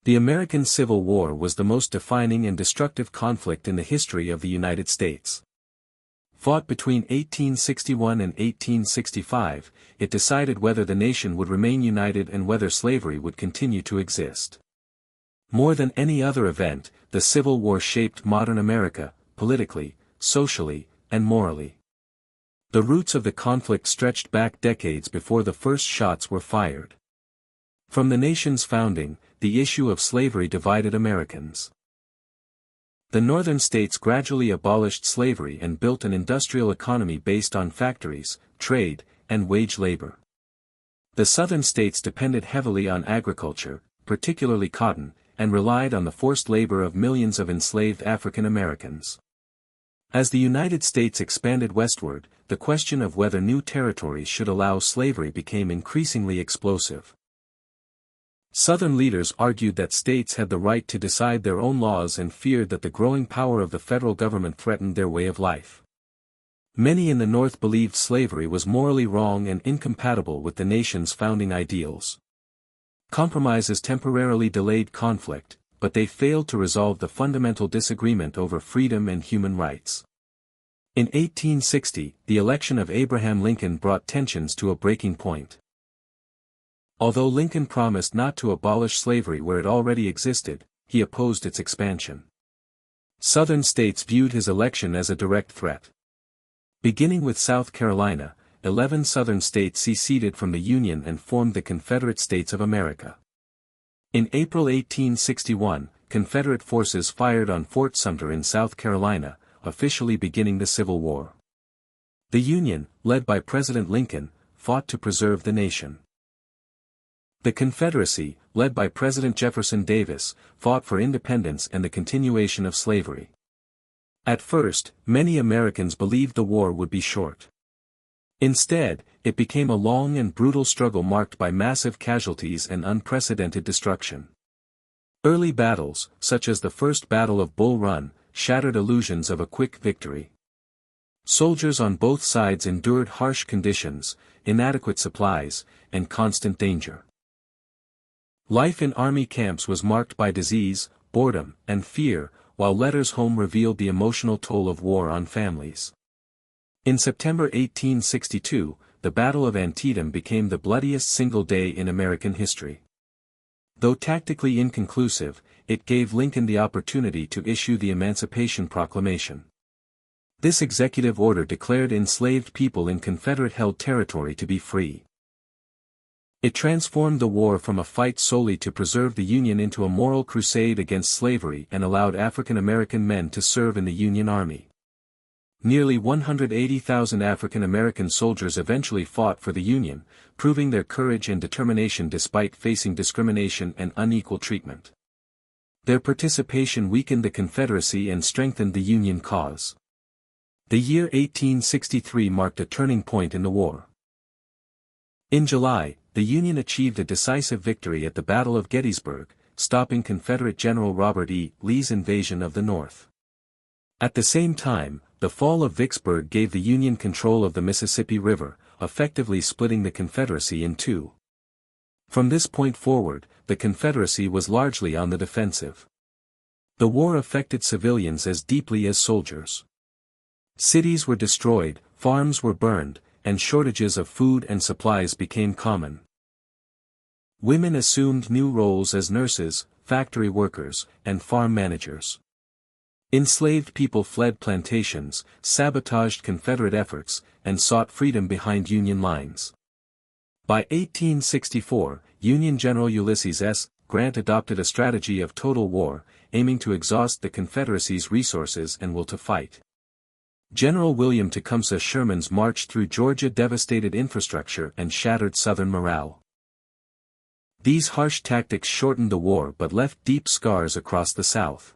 The American Civil War was the most defining and destructive conflict in the history of the United States. Fought between 1861 and 1865, it decided whether the nation would remain united and whether slavery would continue to exist. More than any other event, the Civil War shaped modern America, politically, socially, and morally. The roots of the conflict stretched back decades before the first shots were fired. From the nation's founding, the issue of slavery divided Americans. The northern states gradually abolished slavery and built an industrial economy based on factories, trade, and wage labor. The southern states depended heavily on agriculture, particularly cotton, and relied on the forced labor of millions of enslaved African Americans. As the United States expanded westward, the question of whether new territories should allow slavery became increasingly explosive. Southern leaders argued that states had the right to decide their own laws and feared that the growing power of the federal government threatened their way of life. Many in the North believed slavery was morally wrong and incompatible with the nation's founding ideals. Compromises temporarily delayed conflict, but they failed to resolve the fundamental disagreement over freedom and human rights. In 1860, the election of Abraham Lincoln brought tensions to a breaking point. Although Lincoln promised not to abolish slavery where it already existed, he opposed its expansion. Southern states viewed his election as a direct threat. Beginning with South Carolina, 11 Southern states seceded from the Union and formed the Confederate States of America. In April 1861, Confederate forces fired on Fort Sumter in South Carolina, officially beginning the Civil War. The Union, led by President Lincoln, fought to preserve the nation. The Confederacy, led by President Jefferson Davis, fought for independence and the continuation of slavery. At first, many Americans believed the war would be short. Instead, it became a long and brutal struggle marked by massive casualties and unprecedented destruction. Early battles, such as the First Battle of Bull Run, shattered illusions of a quick victory. Soldiers on both sides endured harsh conditions, inadequate supplies, and constant danger. Life in army camps was marked by disease, boredom, and fear, while letters home revealed the emotional toll of war on families. In September 1862, the Battle of Antietam became the bloodiest single day in American history. Though tactically inconclusive, it gave Lincoln the opportunity to issue the Emancipation Proclamation. This executive order declared enslaved people in Confederate-held territory to be free. It transformed the war from a fight solely to preserve the Union into a moral crusade against slavery and allowed African American men to serve in the Union Army. Nearly 180,000 African American soldiers eventually fought for the Union, proving their courage and determination despite facing discrimination and unequal treatment. Their participation weakened the Confederacy and strengthened the Union cause. The year 1863 marked a turning point in the war. In July, the Union achieved a decisive victory at the Battle of Gettysburg, stopping Confederate General Robert E. Lee's invasion of the North. At the same time, the fall of Vicksburg gave the Union control of the Mississippi River, effectively splitting the Confederacy in two. From this point forward, the Confederacy was largely on the defensive. The war affected civilians as deeply as soldiers. Cities were destroyed, farms were burned, and shortages of food and supplies became common. Women assumed new roles as nurses, factory workers, and farm managers. Enslaved people fled plantations, sabotaged Confederate efforts, and sought freedom behind Union lines. By 1864, Union General Ulysses S. Grant adopted a strategy of total war, aiming to exhaust the Confederacy's resources and will to fight. General William Tecumseh Sherman's march through Georgia devastated infrastructure and shattered Southern morale. These harsh tactics shortened the war but left deep scars across the South.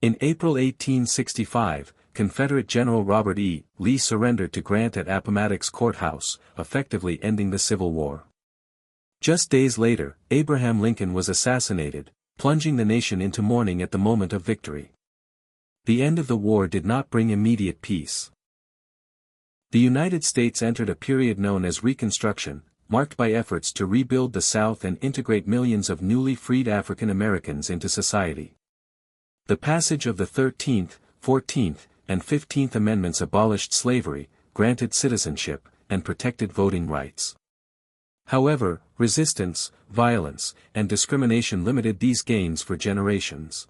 In April 1865, Confederate General Robert E. Lee surrendered to Grant at Appomattox Courthouse, effectively ending the Civil War. Just days later, Abraham Lincoln was assassinated, plunging the nation into mourning at the moment of victory. The end of the war did not bring immediate peace. The United States entered a period known as Reconstruction, marked by efforts to rebuild the South and integrate millions of newly freed African Americans into society. The passage of the 13th, 14th, and 15th Amendments abolished slavery, granted citizenship, and protected voting rights. However, resistance, violence, and discrimination limited these gains for generations.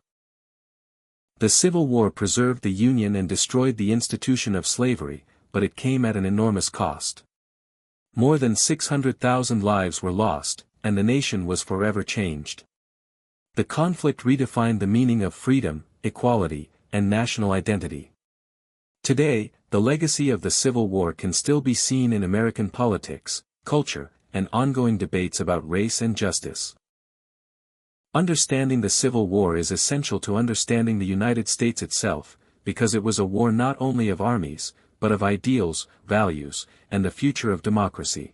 The Civil War preserved the Union and destroyed the institution of slavery, but it came at an enormous cost. More than 600,000 lives were lost, and the nation was forever changed. The conflict redefined the meaning of freedom, equality, and national identity. Today, the legacy of the Civil War can still be seen in American politics, culture, and ongoing debates about race and justice. Understanding the Civil War is essential to understanding the United States itself, because it was a war not only of armies, but of ideals, values, and the future of democracy.